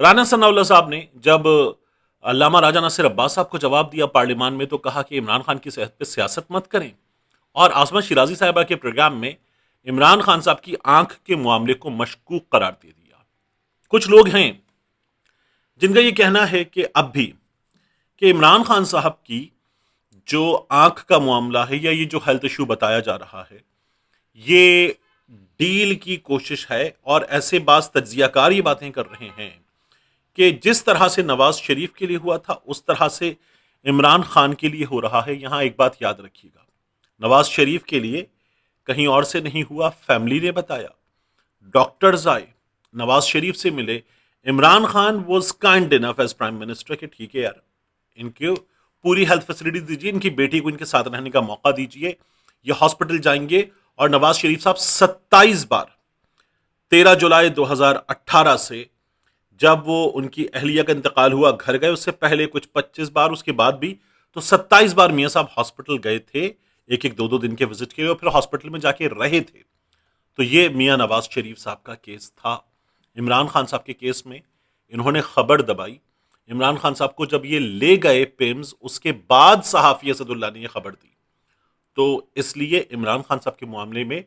رانا ثناءاللہ صاحب نے جب علامہ راجہ ناصر عباس صاحب کو جواب دیا پارلیمان میں تو کہا کہ عمران خان کی صحت پہ سیاست مت کریں، اور عاصمہ شیرازی صاحبہ کے پروگرام میں عمران خان صاحب کی آنکھ کے معاملے کو مشکوک قرار دے دیا۔ کچھ لوگ ہیں جن کا یہ کہنا ہے کہ اب بھی کہ عمران خان صاحب کی جو آنکھ کا معاملہ ہے یا یہ جو ہیلتھ ایشو بتایا جا رہا ہے یہ ڈیل کی کوشش ہے، اور ایسے بعض تجزیہ کار یہ باتیں کر رہے ہیں کہ جس طرح سے نواز شریف کے لیے ہوا تھا اس طرح سے عمران خان کے لیے ہو رہا ہے۔ یہاں ایک بات یاد رکھیے گا، نواز شریف کے لیے کہیں اور سے نہیں ہوا، فیملی نے بتایا، ڈاکٹرز آئے، نواز شریف سے ملے، Imran Khan was kind enough as prime minister کہ ٹھیک ہے یار ان کو پوری ہیلتھ فیسلٹی دیجیے، ان کی بیٹی کو ان کے ساتھ رہنے کا موقع دیجیے، یہ ہاسپٹل جائیں گے۔ اور نواز شریف صاحب 27 بار 13 جولائی 2018 سے جب وہ ان کی اہلیہ کا انتقال ہوا گھر گئے، اس سے پہلے کچھ 25 بار، اس کے بعد بھی تو 27 بار میاں صاحب ہاسپٹل گئے تھے، ایک ایک 2 دن کے وزٹ کے لیے، اور پھر ہاسپٹل میں جا کے رہے تھے۔ تو یہ میاں نواز شریف صاحب کا کیس تھا۔ عمران خان صاحب کے کیس میں انہوں نے خبر دبائی، عمران خان صاحب کو جب یہ لے گئے پیمز، اس کے بعد صحافی اسد اللہ نے یہ خبر دی۔ تو اس لیے عمران خان صاحب کے معاملے میں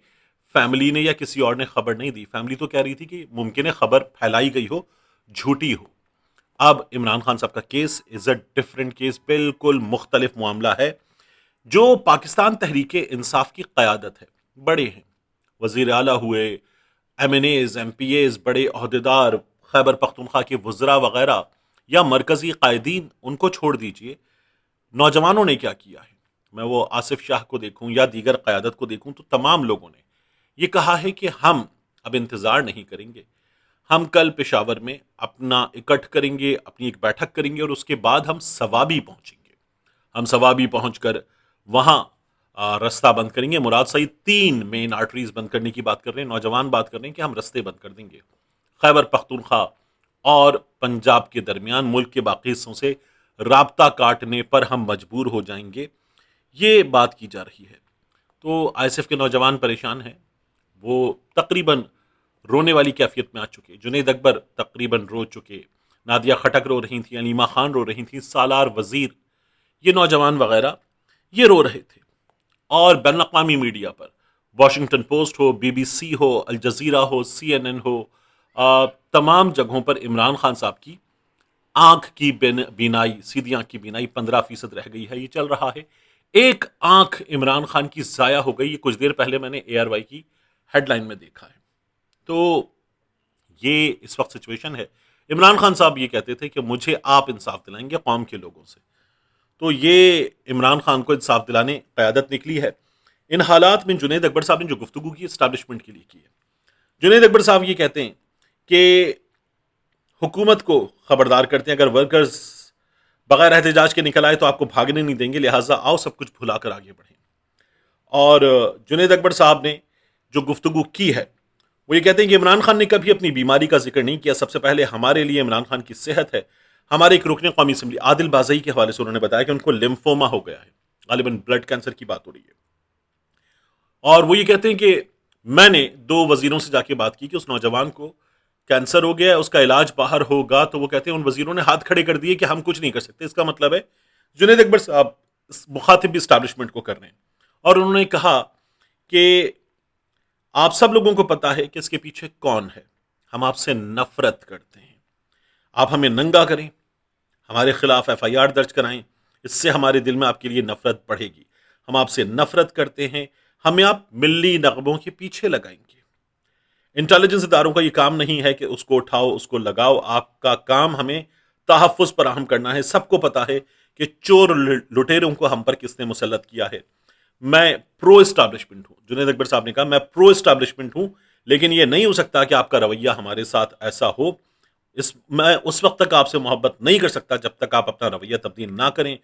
فیملی نے یا کسی اور نے خبر نہیں دی۔ فیملی تو کہہ رہی تھی کہ ممکن ہے خبر پھیلائی گئی ہو، جھوٹی ہو۔ اب عمران خان صاحب کا case is a different case, بالکل مختلف معاملہ ہے۔ جو پاکستان تحریک انصاف کی قیادت ہے، بڑے ہیں، وزیر اعلیٰ ہوئے، MNAs, MPAs, بڑے عہدیدار، خیبر پختونخوا کے وزراء وغیرہ یا مرکزی قائدین، ان کو چھوڑ دیجئے، نوجوانوں نے کیا کیا ہے۔ میں وہ آصف شاہ کو دیکھوں یا دیگر قیادت کو دیکھوں تو تمام لوگوں نے یہ کہا ہے کہ ہم اب انتظار نہیں کریں گے، ہم کل پشاور میں اپنا اکٹھ کریں گے، اپنی ایک بیٹھک کریں گے، اور اس کے بعد ہم سوابی پہنچیں گے۔ ہم سوابی پہنچ کر وہاں رستہ بند کریں گے۔ مراد سعید 3 مین آرٹریز بند کرنے کی بات کر رہے ہیں، نوجوان بات کر رہے ہیں کہ ہم رستے بند کر دیں گے، خیبر پختونخوا اور پنجاب کے درمیان ملک کے باقی حصوں سے رابطہ کاٹنے پر ہم مجبور ہو جائیں گے، یہ بات کی جا رہی ہے۔ تو آئی ایس ایف کے نوجوان پریشان ہیں، وہ تقریباً رونے والی کیفیت میں آ چکے، جنید اکبر تقریباً رو چکے، نادیہ خٹک رو رہی تھیں، علیمہ خان رو رہی تھیں، سالار وزیر، یہ نوجوان وغیرہ یہ رو رہے تھے۔ اور بین الاقوامی میڈیا پر واشنگٹن پوسٹ ہو، بی بی سی ہو، الجزیرہ ہو، سی این این ہو، تمام جگہوں پر عمران خان صاحب کی آنکھ کی بینائی، سیدھی آنکھ کی بینائی 15% رہ گئی ہے، یہ چل رہا ہے۔ ایک آنکھ عمران خان کی ضائع ہو گئی، یہ کچھ دیر پہلے میں نے اے آر وائی کی ہیڈ لائن میں دیکھا ہے۔ تو یہ اس وقت سچویشن ہے۔ عمران خان صاحب یہ کہتے تھے کہ مجھے آپ انصاف دلائیں گے قوم کے لوگوں سے، تو یہ عمران خان کو انصاف دلانے قیادت نکلی ہے۔ ان حالات میں جنید اکبر صاحب نے جو گفتگو کی اسٹیبلشمنٹ کے لیے کی ہے، جنید اکبر صاحب یہ کہتے ہیں کہ حکومت کو خبردار کرتے ہیں اگر ورکرز بغیر احتجاج کے نکل آئے تو آپ کو بھاگنے نہیں دیں گے، لہٰذا آؤ سب کچھ بھلا کر آگے بڑھیں۔ اور جنید اکبر صاحب نے جو گفتگو کی ہے وہ یہ کہتے ہیں کہ عمران خان نے کبھی اپنی بیماری کا ذکر نہیں کیا، سب سے پہلے ہمارے لیے عمران خان کی صحت ہے۔ ہمارے ایک رکن قومی اسمبلی عادل بازئی کے حوالے سے انہوں نے بتایا کہ ان کو لیمفوما ہو گیا ہے، غالباً بلڈ کینسر کی بات ہو رہی ہے، اور وہ یہ کہتے ہیں کہ میں نے 2 وزیروں سے جا کے بات کی کہ اس نوجوان کو کینسر ہو گیا ہے، اس کا علاج باہر ہوگا، تو وہ کہتے ہیں ان وزیروں نے ہاتھ کھڑے کر دیے کہ ہم کچھ نہیں کر سکتے۔ اس کا مطلب ہے جنید اکبر صاحب مخاطب بھی اسٹیبلشمنٹ کو کر رہے ہیں، اور انہوں نے کہا کہ آپ سب لوگوں کو پتا ہے کہ اس کے پیچھے کون ہے، ہم آپ سے نفرت کرتے ہیں، آپ ہمیں ننگا کریں، ہمارے خلاف ایف آئی آر درج کرائیں، اس سے ہمارے دل میں آپ کے لیے نفرت بڑھے گی، ہم آپ سے نفرت کرتے ہیں، ہمیں آپ ملی نغموں کے پیچھے لگائیں گے۔ انٹیلیجنس اداروں کا یہ کام نہیں ہے کہ اس کو اٹھاؤ، اس کو لگاؤ، آپ کا کام ہمیں تحفظ فراہم کرنا ہے۔ سب کو پتا ہے کہ چور لٹیروں کو ہم پر کس نے مسلط کیا ہے۔ میں پرو اسٹیبلشمنٹ ہوں، جنید اکبر صاحب نے کہا میں پرو اسٹیبلشمنٹ ہوں، لیکن یہ نہیں ہو سکتا کہ آپ کا رویہ ہمارے ساتھ ایسا ہو، میں اس وقت تک آپ سے محبت نہیں کر سکتا جب تک آپ اپنا رویہ تبدیل نہ کریں۔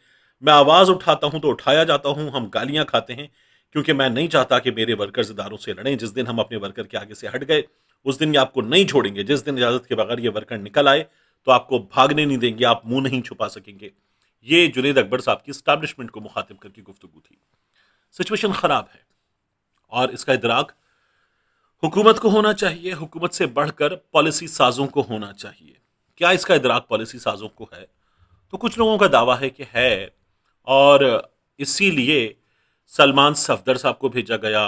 میں آواز اٹھاتا ہوں تو اٹھایا جاتا ہوں، ہم گالیاں کھاتے ہیں، کیونکہ میں نہیں چاہتا کہ میرے ورکرز اداروں سے لڑیں۔ جس دن ہم اپنے ورکر کے آگے سے ہٹ گئے اس دن یہ آپ کو نہیں چھوڑیں گے، جس دن اجازت کے بغیر یہ ورکر نکل آئے تو آپ کو بھاگنے نہیں دیں گے، آپ منہ نہیں چھپا سکیں گے۔ یہ جنید اکبر صاحب کی اسٹیبلشمنٹ کو مخاطب کر کے گفتگو تھی۔ سچویشن خراب ہے اور اس کا ادراک حکومت کو ہونا چاہیے، حکومت سے بڑھ کر پالیسی سازوں کو ہونا چاہیے کیا اس کا ادراک پالیسی سازوں کو ہے؟ تو کچھ لوگوں کا دعویٰ ہے کہ ہے، اور اسی لیے سلمان صفدر صاحب کو بھیجا گیا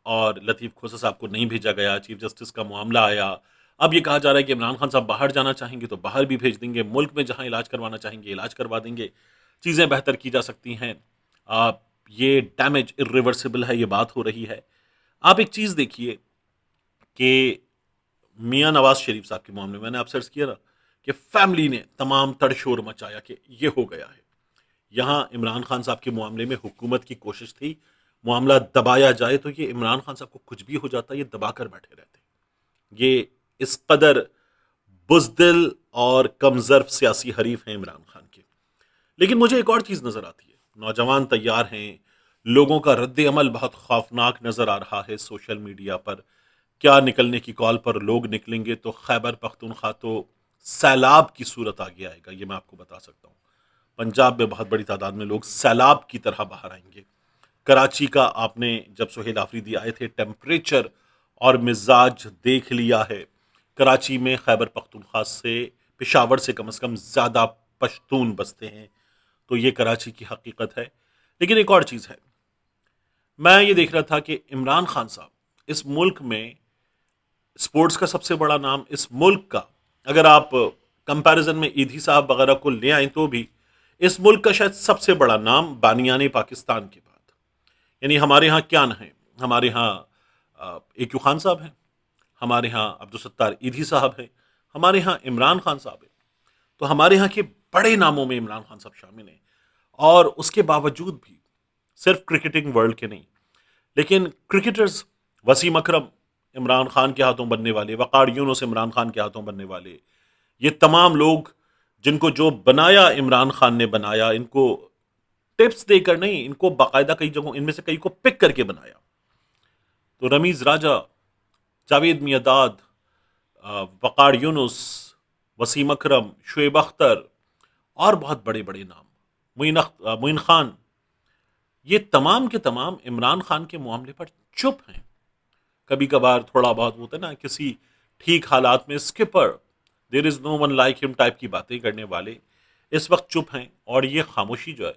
اور لطیف کھوسہ صاحب کو نہیں بھیجا گیا. چیف جسٹس کا معاملہ آیا. اب یہ کہا جا رہا ہے کہ عمران خان صاحب باہر جانا چاہیں گے تو باہر بھی بھیج دیں گے، ملک میں جہاں علاج کروانا چاہیں گے علاج کروا دیں گے، چیزیں بہتر کی جا سکتی ہیں. یہ ڈیمیج irreversible ہے، یہ بات ہو رہی ہے. آپ ایک چیز دیکھیے کہ میاں نواز شریف صاحب کے معاملے میں نے آپ سے عرض کیا نا کہ فیملی نے تمام تڑ شور مچایا کہ یہ ہو گیا ہے. یہاں عمران خان صاحب کے معاملے میں حکومت کی کوشش تھی معاملہ دبایا جائے، تو یہ عمران خان صاحب کو کچھ بھی ہو جاتا یہ دبا کر بیٹھے رہتے. یہ اس قدر بزدل اور کمزرف سیاسی حریف ہیں عمران خان کے. لیکن مجھے ایک اور چیز نظر آتی ہے، نوجوان تیار ہیں، لوگوں کا رد عمل بہت خوفناک نظر آ رہا ہے سوشل میڈیا پر. کیا نکلنے کی کال پر لوگ نکلیں گے تو خیبر پختونخوا تو سیلاب کی صورت آگے آئے گا، یہ میں آپ کو بتا سکتا ہوں. پنجاب میں بہت بڑی تعداد میں لوگ سیلاب کی طرح باہر آئیں گے. کراچی کا آپ نے جب سہیل آفریدی آئے تھے ٹیمپریچر اور مزاج دیکھ لیا ہے. کراچی میں خیبر پختونخوا سے پشاور سے کم از کم زیادہ پشتون بستے ہیں، تو یہ کراچی کی حقیقت ہے. لیکن ایک اور چیز ہے، میں یہ دیکھ رہا تھا کہ عمران خان صاحب اس ملک میں اسپورٹس کا سب سے بڑا نام، اس ملک کا اگر آپ کمپیریزن میں ایدھی صاحب وغیرہ کو لے آئیں تو بھی اس ملک کا شاید سب سے بڑا نام بانیان پاکستان کے بعد. یعنی ہمارے ہاں کیا نہ ہے، ہمارے ہاں ایکیو خان صاحب ہیں، ہمارے ہاں عبدالستار ایدھی صاحب ہیں، ہمارے ہاں عمران خان صاحب ہیں. تو ہمارے ہاں کے بڑے ناموں میں عمران خان صاحب شامل ہیں. اور اس کے باوجود بھی صرف کرکٹنگ ورلڈ کے نہیں لیکن کرکٹرز وسیم اکرم عمران خان کے ہاتھوں بننے والے، وقار یونس عمران خان کے ہاتھوں بننے والے، یہ تمام لوگ جن کو جو بنایا عمران خان نے بنایا، ان کو ٹپس دے کر نہیں، ان کو باقاعدہ کئی جگہوں ان میں سے کئی کو پک کر کے بنایا. تو رمیز راجہ، جاوید میاں، وقار یونس، وسیم اکرم، شعیب اختر اور بہت بڑے بڑے نام، معین خان، یہ تمام کے تمام عمران خان کے معاملے پر چپ ہیں. کبھی کبھار تھوڑا بہت ہوتا ہے نا کسی ٹھیک حالات میں اسکپر دیر از نو ون لائک ہم ٹائپ کی باتیں کرنے والے اس وقت چپ ہیں. اور یہ خاموشی جو ہے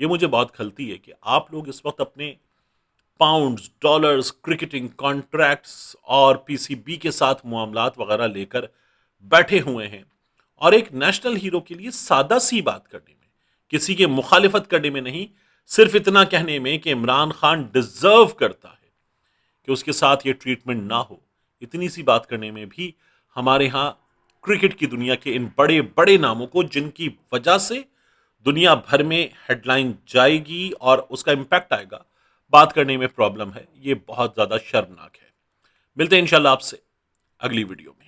یہ مجھے بہت کھلتی ہے کہ آپ لوگ اس وقت اپنے پاؤنڈز، ڈالرز، کرکٹنگ کانٹریکٹس اور پی سی بی کے ساتھ معاملات وغیرہ لے کر بیٹھے ہوئے ہیں، اور ایک نیشنل ہیرو کے لیے سادہ سی بات کرنے میں، کسی کے مخالفت کرنے میں نہیں، صرف اتنا کہنے میں کہ عمران خان ڈیزرو کرتا ہے کہ اس کے ساتھ یہ ٹریٹمنٹ نہ ہو، اتنی سی بات کرنے میں بھی ہمارے ہاں کرکٹ کی دنیا کے ان بڑے بڑے ناموں کو، جن کی وجہ سے دنیا بھر میں ہیڈ لائن جائے گی اور اس کا امپیکٹ آئے گا، بات کرنے میں پرابلم ہے. یہ بہت زیادہ شرمناک ہے. ملتے ہیں انشاءاللہ آپ سے اگلی ویڈیو میں.